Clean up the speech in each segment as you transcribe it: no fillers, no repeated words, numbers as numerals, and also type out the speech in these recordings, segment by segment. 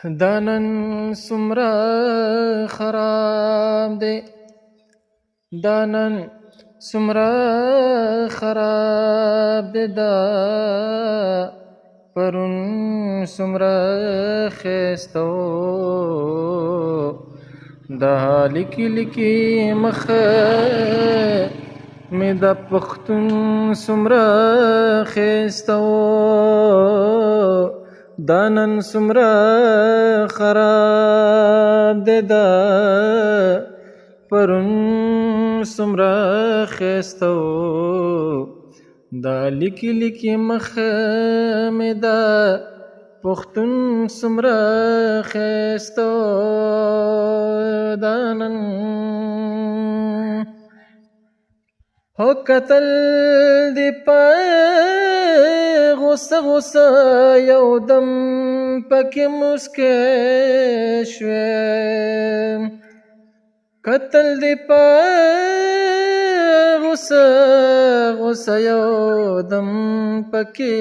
دا نن څومره خراب دی، دا نن څومره خراب دی، دا پرون څومره ښایسته و. دا لیکي لیکي مخه مې د پښتون څومره ښایسته و. دا نن څومره خراب دی، دا پرون څومره ښایسته و. دا لیکي لیکي مخه مې د پښتون څومره ښایسته و. دا نن هو کتل دی په غوسه غوسه یو دم پکې مسکی شوې، کتل دی په غوسه غوسه یو دم پکې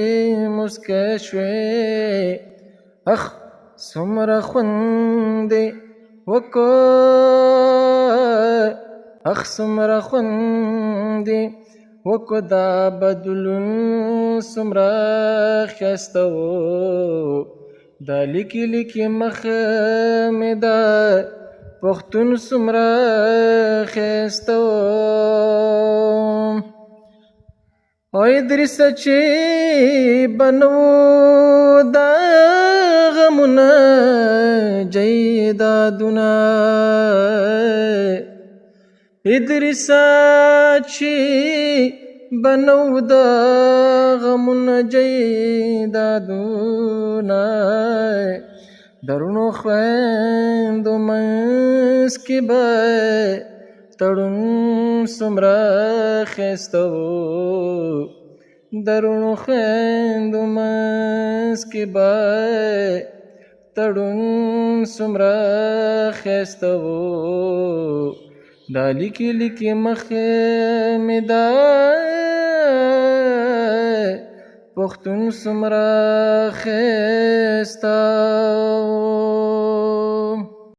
مسکی شوې. اخ څومره خوند دی وکړ، اخ څومره خوند دی وکړ، دا بدلون څومره ښایسته و. دا لیکي لیکي مخه مې د پښتون څومره ښایسته و. او ادریسه چې بنو دا غمونه جیدادونه، ادریسه چې بنو دا غمونه جیدادونه، درونو خویندو منځ کې به تړون څومره ښایسته و. درونو خویندو منځ کې به تړون څومره ښایسته و. دا لیکي لیکي مخه مې د پښتون څومره ښایسته و.